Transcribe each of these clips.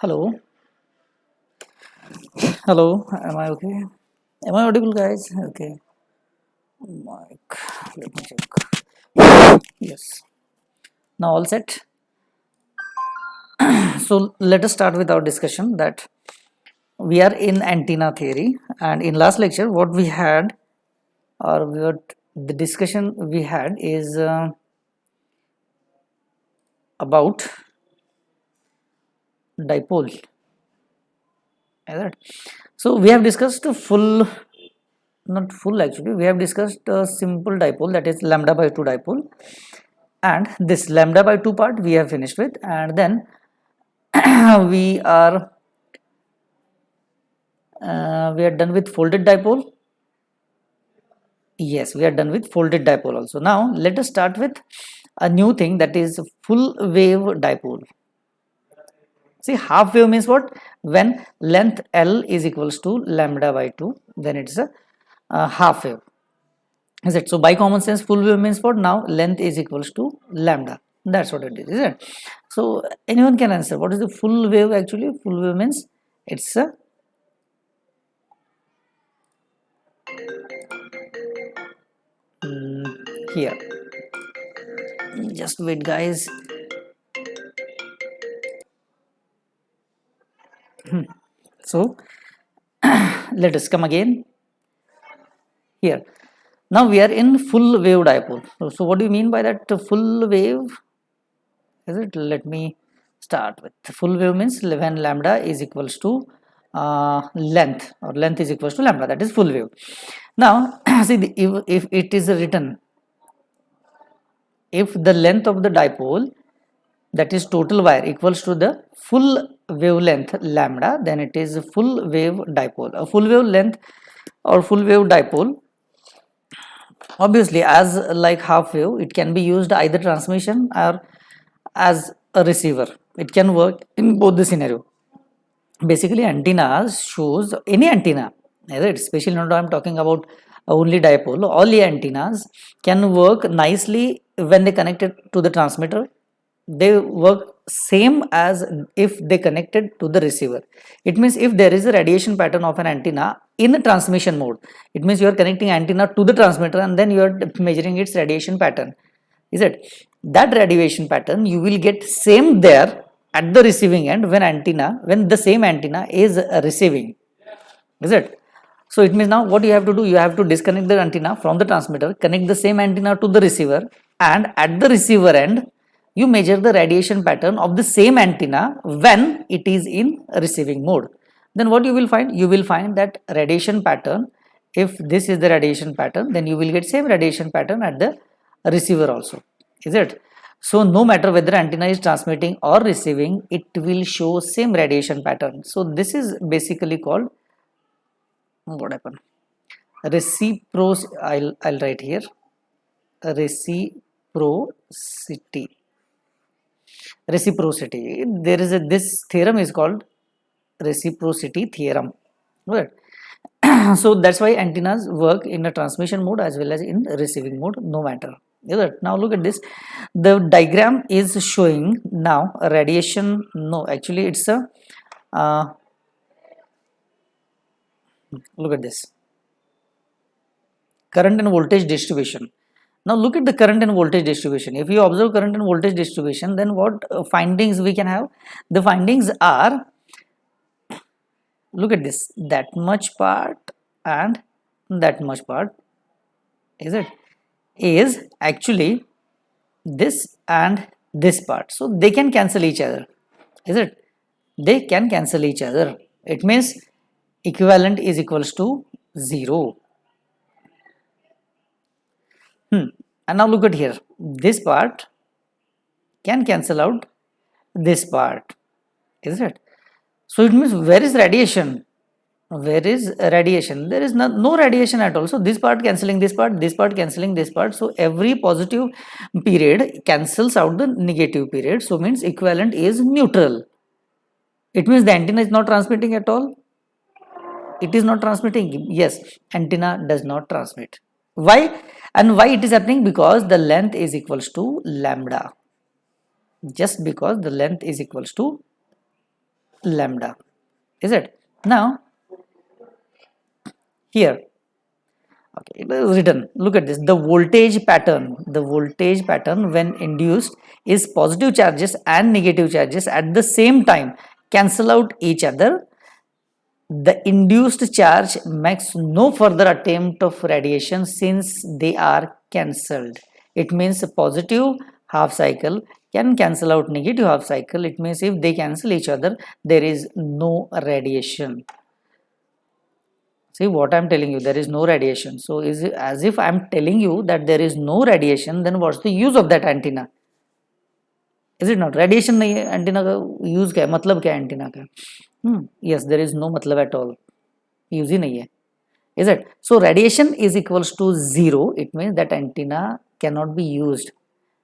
Hello, hello. Am I okay? Am I audible, guys? Okay. Mic. Let me check. Yes. Now all set. So let us start with our discussion. That we are in antenna theory, and in last lecture, what we had, or what the discussion we had is about dipole. Is that? So we have discussed a full, not full actually. We have discussed a simple dipole, that is lambda by 2 dipole, and this lambda by 2 part we have finished with, and then we are we are done with folded dipole. Yes, we are done with folded dipole also. Now let us start with a new thing, that is full wave dipole. See, half wave means what? When length L is equals to lambda by 2, then it's a half wave. Is it? So by common sense, full wave means what? Now length is equals to lambda. That's what it is it? So anyone can answer what is the full wave actually? Full wave means it's a here. Just wait, guys. So let us come again here. Now we are in full wave dipole. So what do you mean by that full wave? Is it? Let me start with full wave means when lambda is equals to length, or length is equals to lambda, that is full wave. Now see if it is written, if the length of the dipole, that is total wire, equals to the full wavelength lambda, then it is full wave dipole. A full wave length or full wave dipole, obviously as like half wave, it can be used either transmission or as a receiver. It can work in both the scenario. Basically antennas shows any antenna, right? Especially not I'm talking about only dipole. All the antennas can work nicely when they connected to the transmitter. They work same as if they connected to the receiver. It means if there is a radiation pattern of an antenna in the transmission mode, it means you are connecting antenna to the transmitter and then you are measuring its radiation pattern. Is it? That radiation pattern you will get same there at the receiving end when the same antenna is receiving. Is it? So it means now what you have to do, you have to disconnect the antenna from the transmitter, connect the same antenna to the receiver, and at the receiver end you measure the radiation pattern of the same antenna when it is in receiving mode. Then what you will find? You will find that radiation pattern, if this is the radiation pattern, then you will get same radiation pattern at the receiver also. Is it? So no matter whether antenna is transmitting or receiving, it will show same radiation pattern. So this is basically called, what happened, reciprocity. I'll write here, reciprocity. There is this theorem is called reciprocity theorem, right? So that's why antennas work in a transmission mode as well as in receiving mode, no matter. Now look at this. The diagram is showing now a radiation. No, actually it's a look at this, current and voltage distribution. Now look at the current and voltage distribution. If you observe current and voltage distribution, then what findings we can have? The findings are, look at this, that much part and that much part, is it, is actually this and this part. So they can cancel each other. Is it? They can cancel each other. It means equivalent is equals to 0. And now look at here. This part can cancel out this part. Is it? So it means where is radiation? Where is radiation? There is no radiation at all. So this part cancelling this part cancelling this part. So every positive period cancels out the negative period. So means equivalent is neutral. It means the antenna is not transmitting at all. It is not transmitting. Yes, antenna does not transmit. Why? And why it is happening? Because the length is equals to lambda. Just because the length is equals to lambda. Is it? Now here, okay, it is written, look at this, the voltage pattern when induced is positive charges and negative charges at the same time cancel out each other. The induced charge makes no further attempt of radiation since they are cancelled. It means a positive half cycle can cancel out negative half cycle. It means if they cancel each other, there is no radiation. See what I am telling you, there is no radiation. So is it as if I am telling you that there is no radiation, then what's the use of that antenna? Is it not? Radiation नहीं है, antenna का use क्या है, मतलब क्या है antenna का? Yes, there is no मतलब at all. Use ही नहीं है. Is it? So radiation is equals to 0. It means that antenna cannot be used.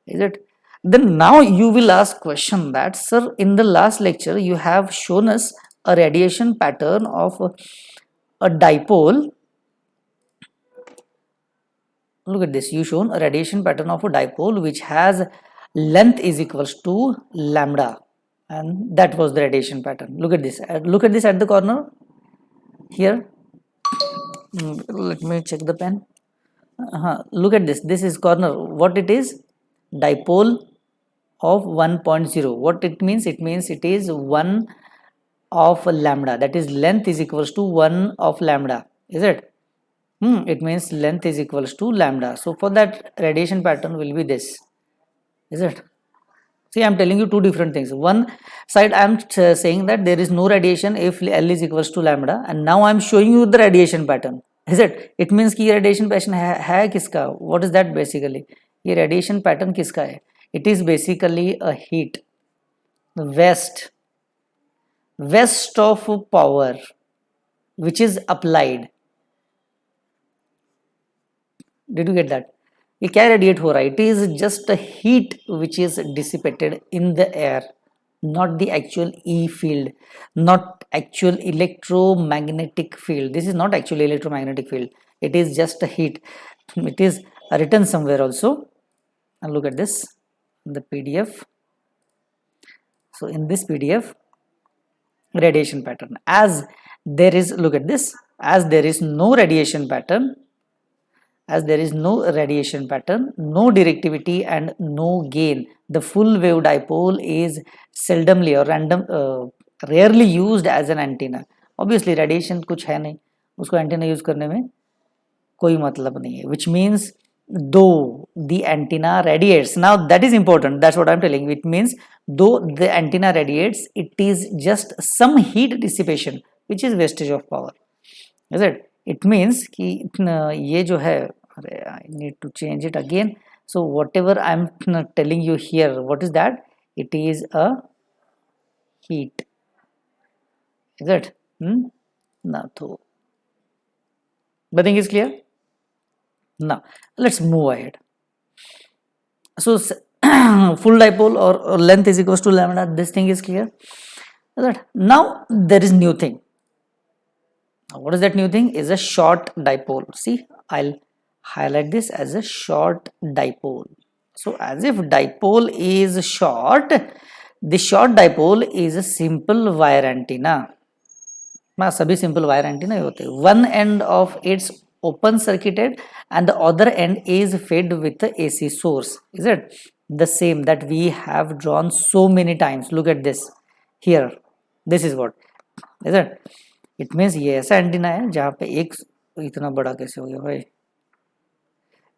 Is it? Then now you will ask question that, sir, in the last lecture you have shown us a radiation pattern of a dipole. Look at this, you shown a radiation pattern of a dipole which has length is equals to lambda, and that was the radiation pattern. Look at this at the corner here. Let me check the pen. Look at this, this is corner. What it is? Dipole of 1.0. What it means? It means it is 1 of lambda, that is length is equals to 1 of lambda. Is it? It means length is equals to lambda. So for that, radiation pattern will be this. Is it? See, I am telling you two different things. One side I am saying that there is no radiation if L is equals to lambda, and now I am showing you the radiation pattern. Is it? It means कि radiation pattern है किसका? What is that basically? ये radiation pattern किसका है? It is basically a heat, west of power which is applied. Did you get that? ये क्या radiate हो रहा है? It is just a heat which is dissipated in the air, not the actual E field, not actual electromagnetic field. This is not actually electromagnetic field. It is just a heat. It is written somewhere also. And look at this, the PDF. So in this PDF, radiation pattern, as there is, look at this, as there is no radiation pattern, no directivity and no gain, the full wave dipole is seldomly or rarely used as an antenna. Obviously radiation कुछ है नहीं, उसको antenna use करने में कोई मतलब नहीं है, which means though the antenna radiates, now that is important, that's what I am telling you. It means though the antenna radiates, it is just some heat dissipation which is wastage of power. Is it? It means कि ये जो है, I need to change it again. So whatever I am telling you here, what is that? It is a heat. Is it? Now, the thing is clear. Now let's move ahead. So full dipole or length is equals to lambda. This thing is clear. Now there is new thing. What is that new thing? Is a short dipole. See, I'll highlight this as a short dipole. So as if dipole is short, the short dipole is a simple wire antenna. सभी simple wire antenna होते हैं. One end of its open circuited and the other end is fed with the AC source. Is it? The same that we have drawn so many times. Look at this here. This is what. Is it? It means ये ऐसा antenna है जहाँ पे एक इतना बड़ा कैसे हो गया भाई?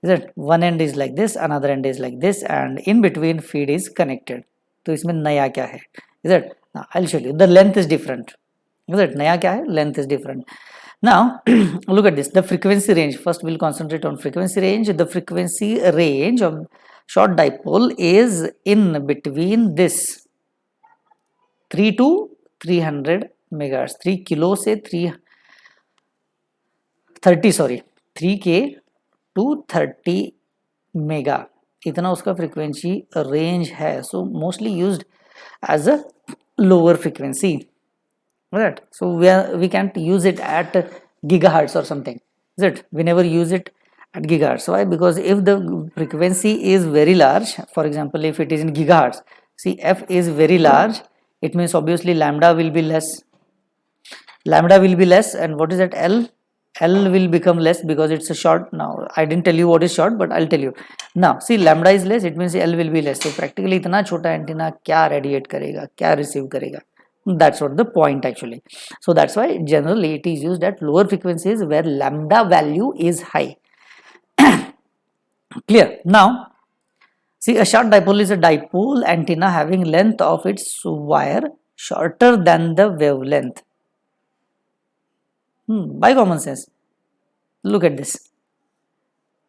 Is it? One end is like this, another end is like this, and in between feed is connected. तो इसमें नया क्या है? Is it? Now I'll show you. The length is different. Is it? नया क्या है? Length is different. Now look at this. The frequency range. First we'll concentrate on frequency range. The frequency range of short dipole is in between this 3 to 300 megahertz. 3 kilo से 3K to 30 mega. इतना उसका frequency range है. So mostly used as a lower frequency. Right? So we can't use it at gigahertz or something. Is it? We never use it at gigahertz. Why? Because if the frequency is very large, for example, if it is in gigahertz, see f is very large, It means obviously lambda will be less. Lambda will be less, and what is that? L will become less because it's a short. Now I didn't tell you what is short, but I'll tell you. Now see, lambda is less, it means L will be less. So practically इतना छोटा antenna क्या radiate करेगा, क्या receive करेगा? That's what the point actually. So that's why generally it is used at lower frequencies where lambda value is high. Clear? Now see, a short dipole is a dipole antenna having length of its wire shorter than the wavelength. By common sense, look at this.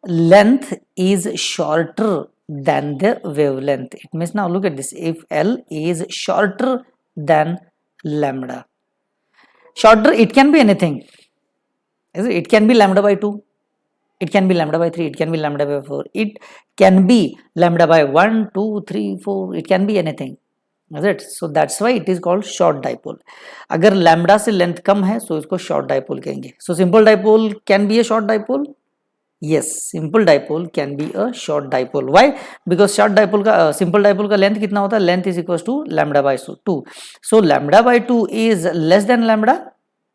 Length is shorter than the wavelength. It means, now look at this. If L is shorter than lambda, shorter, it can be anything. It can be lambda by 2. It can be lambda by 3. It can be lambda by 4. It can be lambda by 1, 2, 3, 4. It can be anything. Is it? So that's why it is called short dipole. अगर lambda से length कम है, so इसको short dipole कहेंगे. So simple dipole can be a short dipole. Yes, simple dipole can be a short dipole. Why? Because short dipole का simple dipole का length कितना होता है? Length is equals to lambda by 2. So lambda by 2 is less than lambda.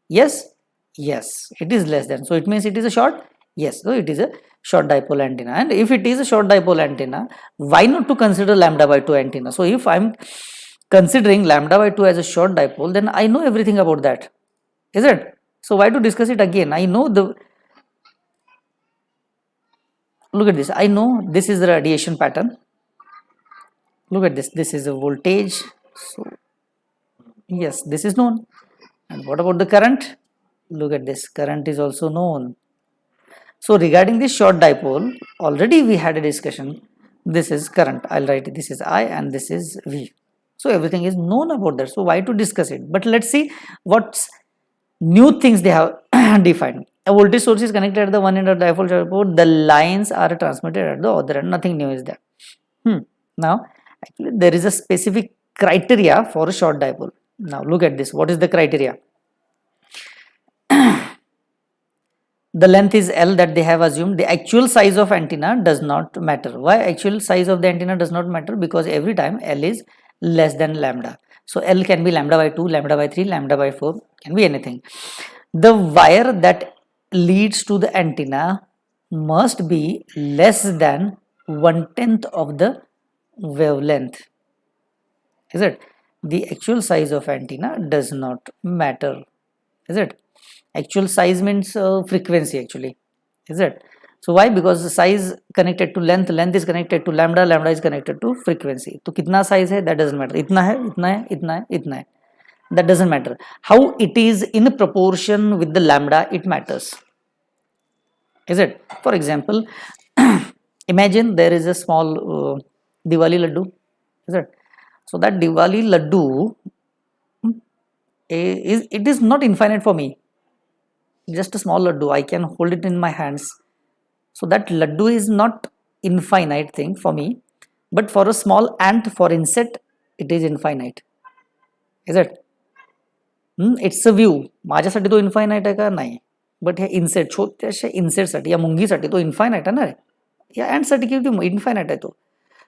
Yes, yes, it is less than. So it means it is a short. Yes, so it is a short dipole antenna. And if it is a short dipole antenna, why not to consider lambda by 2 antenna? So if I'm considering lambda by 2 as a short dipole, then I know everything about that. Is it? So why to discuss it again? I know the, look at this. I know this is the radiation pattern. Look at this. This is a voltage. So yes, this is known. And what about the current? Look at this. Current is also known. So regarding this short dipole, already we had a discussion. This is current. I'll write it. This is I and this is V. So everything is known about that. So why to discuss it? But let's see what new things they have defined. A voltage source is connected at the one end of the dipole port. The lines are transmitted at the other end. Nothing new is there. Now, actually, there is a specific criteria for a short dipole. Now, look at this. What is the criteria? The length is L that they have assumed. The actual size of antenna does not matter. Why actual size of the antenna does not matter? Because every time L is less than lambda. So L can be lambda by 2, lambda by 3, lambda by 4, can be anything. The wire that leads to the antenna must be less than 1/10 of the wavelength. Is it? The actual size of antenna does not matter. Is it? Actual size means frequency actually. Is it? So why? Because the size connected to length, length is connected to lambda, lambda is connected to frequency. तो कितना size है? That doesn't matter. इतना है, इतना है, इतना है, इतना है. That doesn't matter. How it is in proportion with the lambda, it matters. Is it? For example, imagine there is a small Diwali laddu. Is it? So that Diwali laddu it is not infinite for me. Just a small laddu, I can hold it in my hands. So that laddu is not infinite thing for me, but for a small ant, for insect, it is infinite. Is it? It's a view. माझ्यासाठी तो infinite आहे का? नाही. But hey insect, छोट्याशा insect साठी या मुंगीसाठी तो infinite आहे ना रे? या ant साठी किती infinite आहे तो?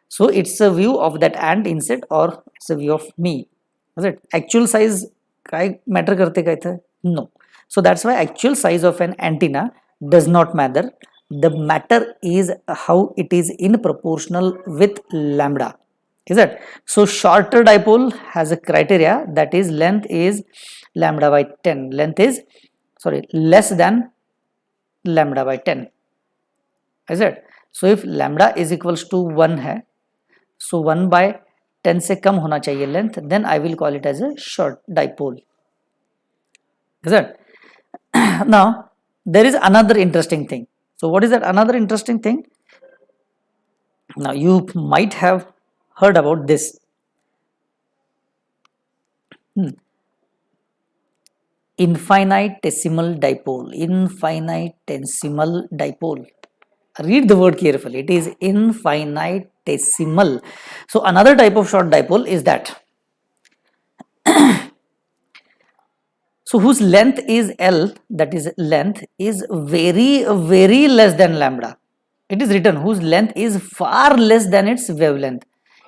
So it's a view of that ant, insect, or it's a view of me. Is it? Actual size काय matter करते का इथे? No. So that's why actual size of an antenna does not matter. The matter is how it is in proportional with lambda. Is it? So shorter dipole has a criteria, that is length is lambda by 10. Length is less than lambda by 10. Is it? So if lambda is equals to 1 है, so 1 by 10 से कम होना चाहिए length, then I will call it as a short dipole. Is it? Now there is another interesting thing. So what is that another interesting thing? Now you might have heard about this. Infinitesimal dipole. Infinitesimal dipole. Read the word carefully. It is infinitesimal. So another type of short dipole is that. So whose length is L, that is length is very, very less than lambda. It is written whose length is far less than its wavelength.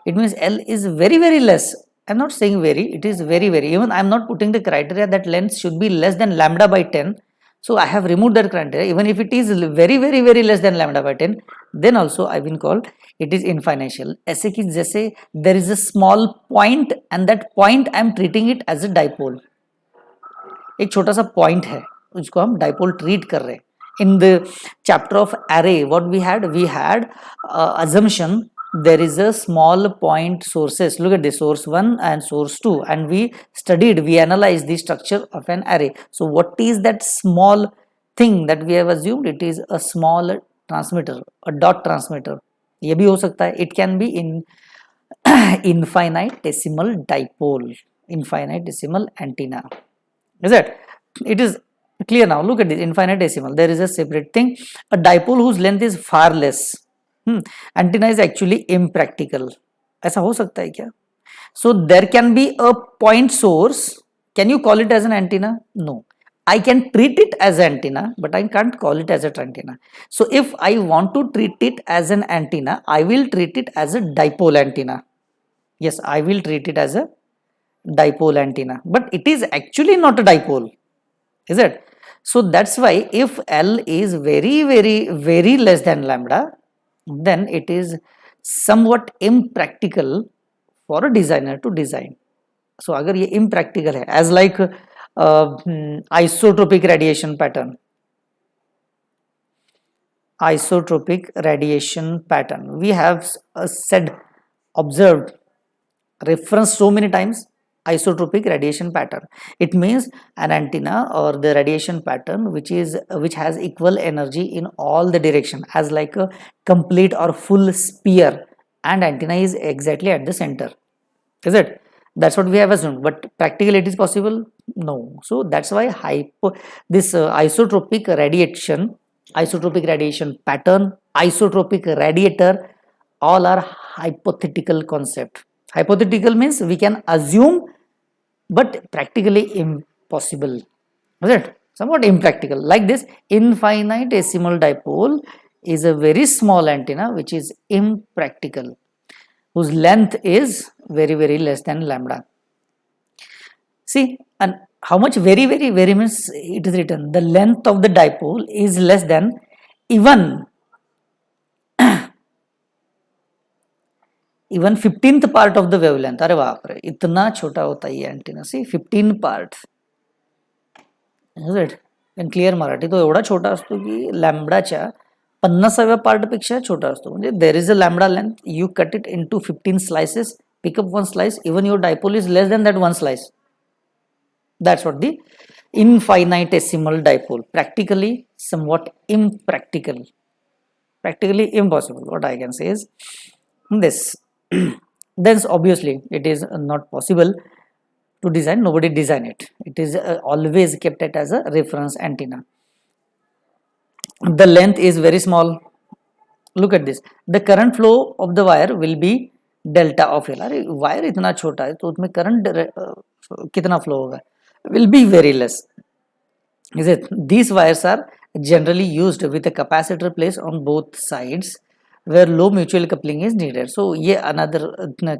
It means L is very, very less I'm not saying very, it is very, very. Even I'm not putting the criteria that length should be less than lambda by 10. So I have removed that criteria. Even if it is very, very, very less than lambda by 10, then also I will call it is infinitial. ऐसे कि जैसे there is a small point and that point I am treating it as a dipole. एक छोटा सा point है, उसको हम dipole treat कर रहे हैं. In the chapter of array, what we had assumption there is a small point sources. Look at this, source 1 and source 2, and we analyzed the structure of an array. So what is that small thing that we have assumed? It is a small transmitter, a dot transmitter. ये भी हो सकता है. It can be in infinitesimal dipole, infinitesimal antenna. Is it? It is clear now. Look at this, infinitesimal. There is a separate thing. A dipole whose length is far less. Antenna is actually impractical. ऐसा हो सकता है क्या? So there can be a point source. Can you call it as an antenna? No. I can treat it as an antenna, but I can't call it as an antenna. So if I want to treat it as an antenna, I will treat it as a dipole antenna. Yes, I will treat it as a dipole antenna, but it is actually not a dipole. Is it? So that's why if L is very, very, very less than lambda, then it is somewhat impractical for a designer to design. So अगर ये impractical है, as like isotropic radiation pattern. Isotropic radiation pattern. We have observed, referenced so many times. Isotropic radiation pattern. It means an antenna or the radiation pattern which has equal energy in all the direction, as like a complete or full sphere, and antenna is exactly at the center. Is it? That's what we have assumed, but practically it is possible? No. So that's why this isotropic radiation pattern, isotropic radiator, all are hypothetical concept. Hypothetical means we can assume, but practically impossible. Is it? Somewhat impractical. Like this, infinitesimal dipole is a very small antenna which is impractical, whose length is very, very less than lambda. See, and how much very, very, very means it is written. The length of the dipole is less than even 15th part of the wavelength. अरे बाप रे, इतना छोटा होता है ये antenna. See 15 part. Is it? In clear Marathi तो एवढा छोटा असतो की लॅम्बडाच्या 50व्या पार्ट पेक्षा छोटा असतो. म्हणजे there is a lambda length, you cut it into 15 slices, pick up one slice, even your dipole is less than that one slice. That's what the infinitesimal dipole. Practically somewhat impractical, practically impossible. What I can say is this. Then obviously it is not possible to design. Nobody design it. It is always kept it as a reference antenna. The length is very small. Look at this. The current flow of the wire will be delta of L. अरे wire इतना छोटा है तो उसमें current कितना flow होगा? Will be very less. Is it? These wires are generally used with a capacitor placed on both sides where low mutual coupling is needed. So ये another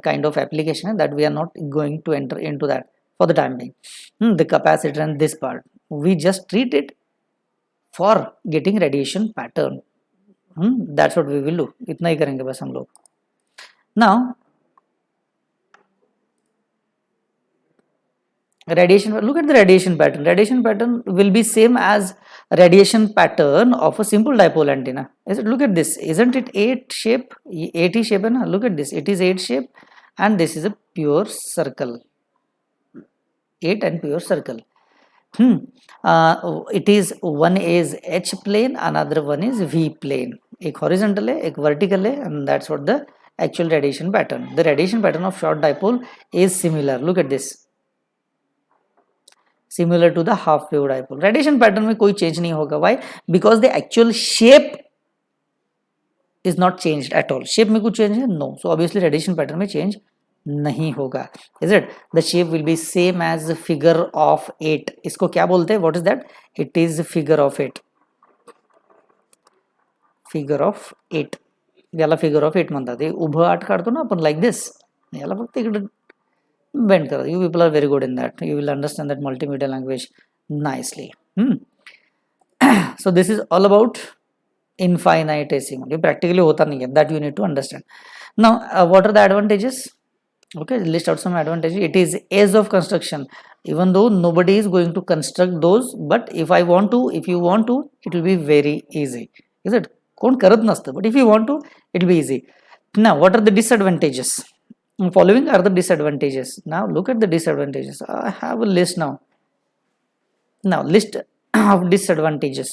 kind of application that we are not going to enter into that for the time being. The capacitor and this part, we just treat it for getting radiation pattern. That's what we will do. इतना ही करेंगे बस हम लोग. Now radiation, look at the radiation pattern. Radiation pattern will be same as radiation pattern of a simple dipole antenna. Look at this, isn't it 8 shape? 8 shape है ना? Look at this, it is 8 shape and this is a pure circle. 8 and pure circle. It is one is H plane, another one is V plane. एक horizontal है, एक vertical है, and that's what the actual radiation pattern. The radiation pattern of short dipole is similar. Look at this. Similar to the half wave dipole. Radiation pattern में कोई change नहीं होगा. Why? Because the actual shape is not changed at all. Shape में कुछ change है? No. So obviously radiation pattern में change नहीं होगा. Is it? The shape will be same as figure of 8. इसको क्या बोलते हैं? What is that? It is figure of 8. Figure of 8. याला figure of 8 म्हणतात. उभं 8 काढतो ना आपण like this. याला फक्त इकडे bend kar do. You people are very good in that. You will understand that multimedia language nicely. So this is all about infinitesimal. ये practically होता नहीं है. That you need to understand. Now, what are the advantages? Okay, list out some advantages. It is ease of construction. Even though nobody is going to construct those, but if I want to, if you want to, it will be very easy. Is it? कोण करत नसतं, but if you want to, it will be easy. Now, what are the disadvantages? Following are the disadvantages. Now, look at the disadvantages. I have a list now. Now, list of disadvantages.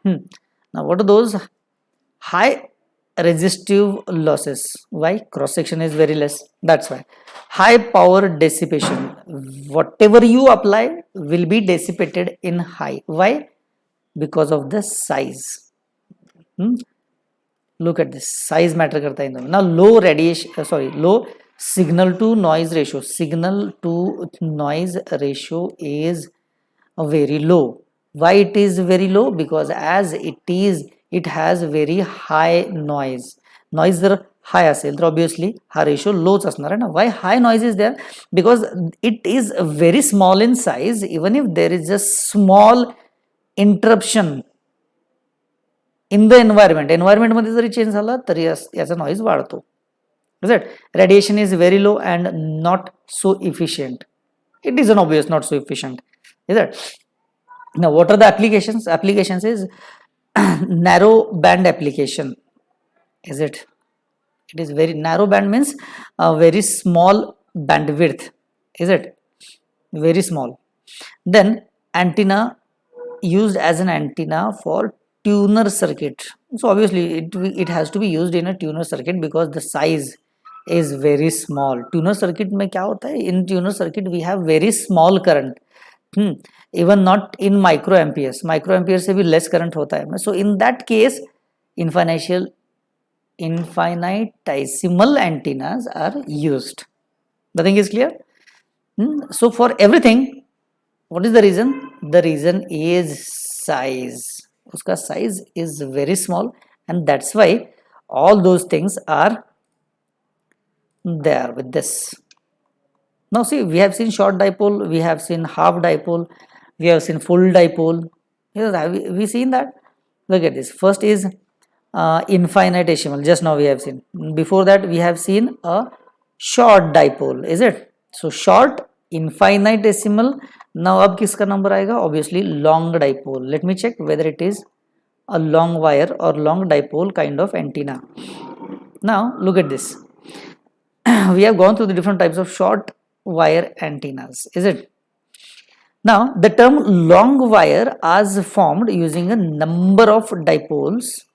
Now, what are those? High resistive losses. Why? Cross section is very less. That's why. High power dissipation. Whatever you apply will be dissipated in high. Why? Because of the size. Look at this. Size matter karta hai. Now low radiation, low signal to noise ratio. Signal to noise ratio is very low. Why it is very low? Because as it has very high noise. Noise जर high असेल तर obviously हा ratio lowच असणार आहे ना. Why high noise is there? Because it is very small in size. Even if there is a small interruption in the environment मध्ये जरी change झाला तरी याचा नॉइज वाढतो. Is it? Radiation is very low and not so efficient. It is an obvious not so efficient. Is it? Now, what are the applications? Applications is narrow band application. Is it? It is very narrow band means a very small bandwidth. Is it? Very small. Then antenna used as an antenna for tuner circuit. So obviously it has to be used in a tuner circuit because the size is very small. Tuner circuit में क्या होता है? In tuner circuit we have very small current. Even not in microamperes. Microamperes से भी less current होता है. So in that case, infinitesimal antennas are used. Nothing is clear? So for everything, what is the reason? The reason is size. Uska size is very small, and that's why all those things are there with this. Now see, we have seen short dipole, we have seen half dipole, we have seen full dipole. Yes, have we seen that? Look at this. First is infinitesimal. Just now we have seen. Before that we have seen a short dipole. Is it? So short, infinitesimal. Now अब किसका number आएगा? Obviously long dipole. Let me check whether it is a long wire or long dipole kind of antenna. Now look at this. We have gone through the different types of short wire antennas. Is it? Now the term long wire is formed using a number of dipoles.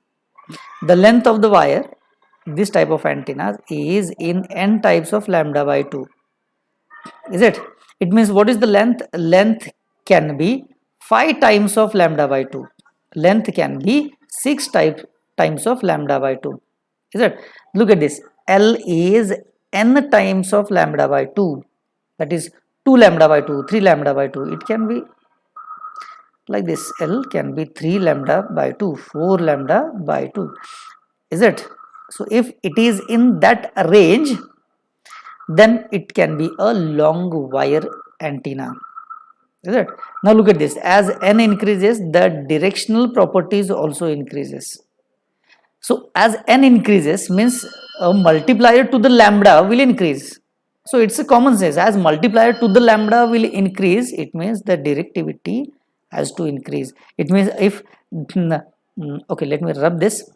The length of the wire, this type of antenna, is in n types of lambda by 2. Is it? It means what is the length? Length can be 5 times of lambda by 2. Length can be 6 times of lambda by 2. Is it? Look at this. L is n times of lambda by 2. That is 2 lambda by 2, 3 lambda by 2. It can be like this. L can be 3 lambda by 2, 4 lambda by 2. Is it? So if it is in that range, then it can be a long wire antenna. Is it? Now look at this. As n increases, the directional properties also increases. So as n increases means a multiplier to the lambda will increase. So it's a common sense. As multiplier to the lambda will increase, it means the directivity has to increase. It means if okay, let me rub this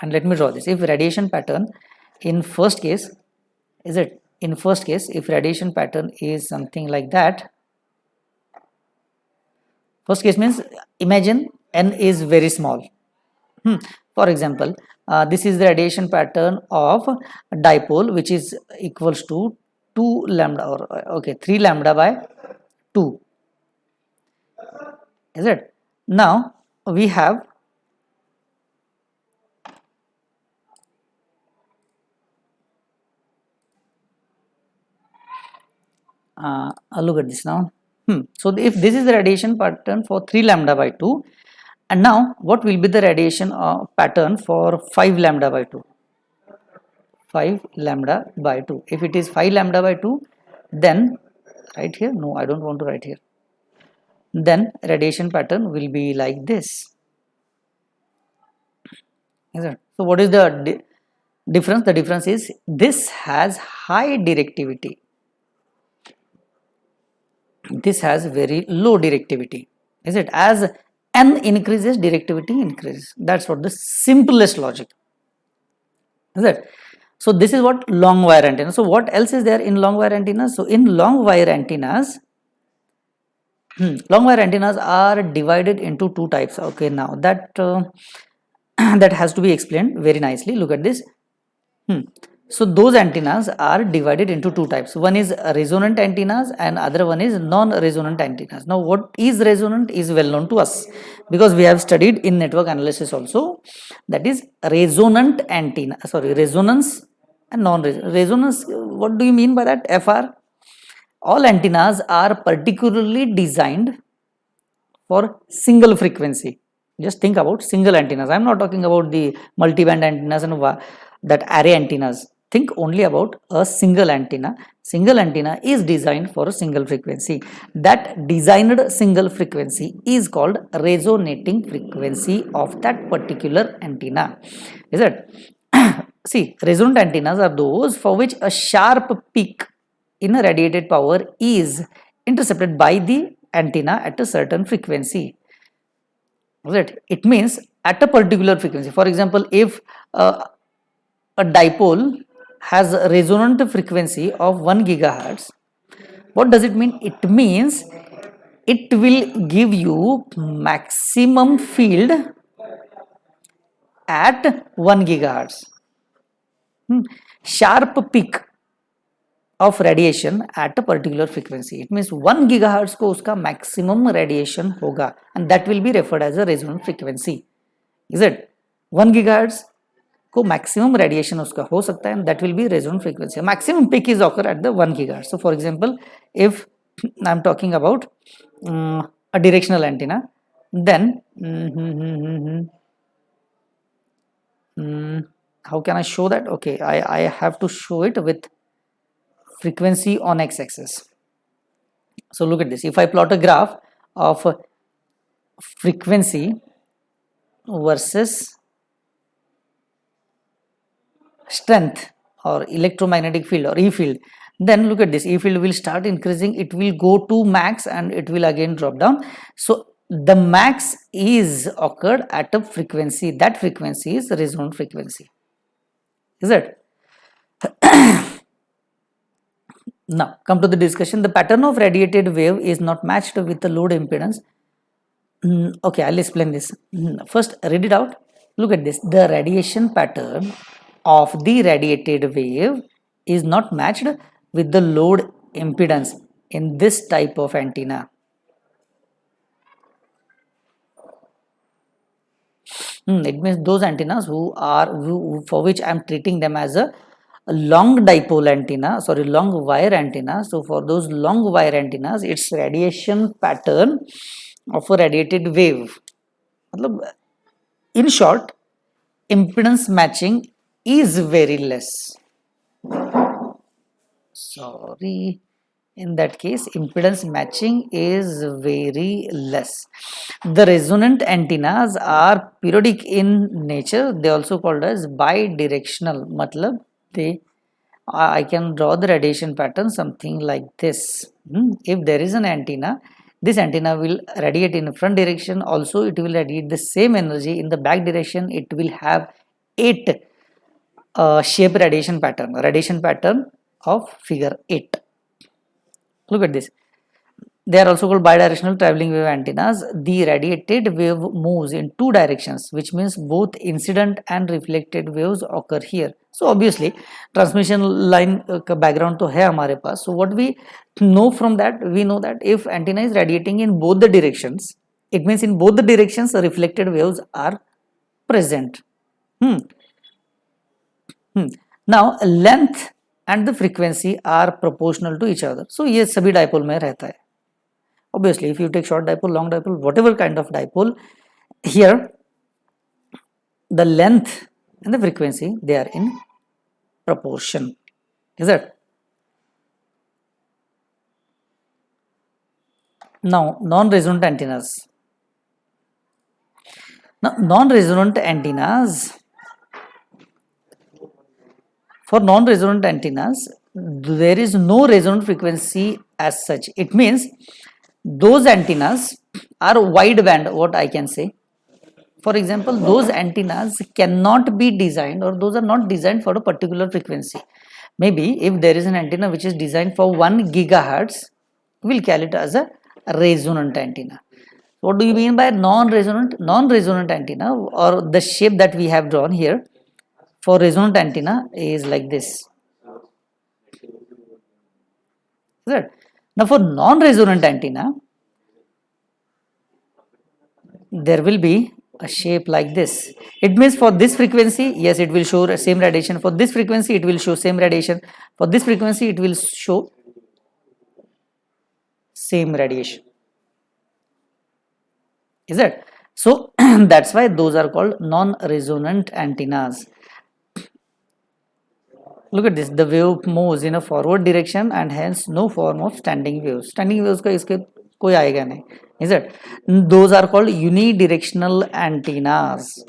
and let me draw this. If radiation pattern in first case, is it? In first case, if radiation pattern is something like that, first case means imagine n is very small. For example, this is the radiation pattern of dipole, which is equals to 2 lambda or okay 3 lambda by 2. Is it? Now we have look at this now. So if this is the radiation pattern for 3 lambda by 2, and now what will be the radiation pattern for 5 lambda by 2? 5 lambda by 2. If it is 5 lambda by 2, then right here, no, I don't want to write here, then radiation pattern will be like this. So what is the difference? The difference is this has high directivity, this has very low directivity. Is it? As n increases, directivity increases. That's what the simplest logic. Is it? So this is what long wire antenna. So what else is there in long wire antennas? So in long wire antennas, long wire antennas are divided into two types. Okay, now that that has to be explained very nicely. Look at this. So those antennas are divided into two types. One is resonant antennas and other one is non-resonant antennas. Now what is resonant is well known to us because we have studied in network analysis also. That is resonant antenna, sorry, resonance and non-resonance. What do you mean by that? FR? All antennas are particularly designed for single frequency. Just think about single antennas. I am not talking about the multiband antennas and that array antennas. Think only about a single antenna. Single antenna is designed for a single frequency. That designed single frequency is called resonating frequency of that particular antenna. Is it? See, resonant antennas are those for which a sharp peak in a radiated power is intercepted by the antenna at a certain frequency. Right? It means at a particular frequency. For example, if a dipole has a resonant frequency of 1 gigahertz, what does it mean? It means it will give you maximum field at 1 gigahertz. Sharp peak of radiation at a particular frequency. It means 1 gigahertz को उसका maximum radiation होगा and that will be referred as a resonant frequency. Is it? 1 gigahertz को maximum radiation उसका हो सकता है and that will be resonant frequency. Maximum peak is occur at the 1 gigahertz. So for example, if I am talking about a directional antenna, then how can I show that? Okay, I have to show it with frequency on x-axis. So look at this. If I plot a graph of frequency versus strength or electromagnetic field or E field, then look at this. E field will start increasing, it will go to max and it will again drop down. So the max is occurred at a frequency. That frequency is resonant frequency. Is it? Now come to the discussion. The pattern of radiated wave is not matched with the load impedance. Okay, I'll explain this. First read it out. Look at this. The radiation pattern of the radiated wave is not matched with the load impedance in this type of antenna. It means those antennas for which I am treating them as a long dipole antenna, sorry, long wire antenna. So for those long wire antennas, its radiation pattern of a radiated wave, in short, impedance matching is very less. Sorry, in that case, impedance matching is very less. The resonant antennas are periodic in nature. They also called as bidirectional. Matlab, I can draw the radiation pattern something like this. If there is an antenna, this antenna will radiate in front direction, also it will radiate the same energy in the back direction. It will have 8 shape radiation pattern of figure 8. Look at this. They are also called bidirectional traveling wave antennas. The radiated wave moves in 2 directions, which means both incident and reflected waves occur here. So obviously transmission line background to hai hamare paas. So what we know from that, we know that if antenna is radiating in both the directions, it means in both the directions reflected waves are present. Now length and the frequency are proportional to each other. So ये सभी dipole में रहता है. Obviously, if you take short dipole, long dipole, whatever kind of dipole, here the length and the frequency, they are in proportion. Is it? Now, non-resonant antennas. Now, non-resonant antennas, for non-resonant antennas, there is no resonant frequency as such. It means those antennas are wideband, what I can say. For example, those antennas cannot be designed, or those are not designed for a particular frequency. Maybe if there is an antenna which is designed for 1 gigahertz, we'll call it as a resonant antenna. What do you mean by non-resonant? Non-resonant antenna, or the shape that we have drawn here for resonant antenna, is like this. Right. Now for non-resonant antenna, there will be a shape like this. It means for this frequency, yes, it will show same radiation. For this frequency, it will show same radiation. For this frequency, it will show same radiation. Is it? So that's why those are called non-resonant antennas. Look at this, the wave moves in a forward direction and hence no form of standing waves. Standing waves का इसके कोई आएगा नहीं. Is it? Those are called unidirectional antennas.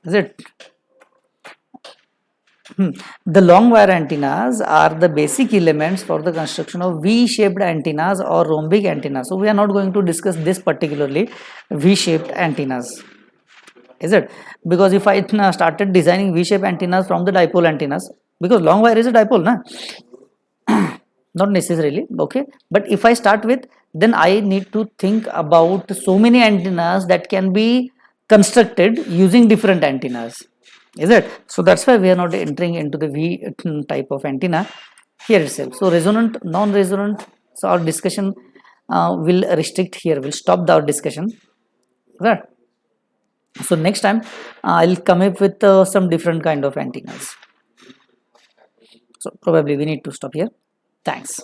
Is it? The long wire antennas are the basic elements for the construction of V-shaped antennas or rhombic antennas. So we are not going to discuss this particularly, V-shaped antennas. Is it? Because if I started designing V-shaped antennas from the dipole antennas, because long wire is a dipole, na? Not necessarily, okay. But if I start with, then I need to think about so many antennas that can be constructed using different antennas. Is it? So that's why we are not entering into the V type of antenna here itself. So resonant, non-resonant, so our discussion will restrict here, will stop our discussion. Right? So next time I'll come up with some different kind of antennas. So probably we need to stop here. Thanks.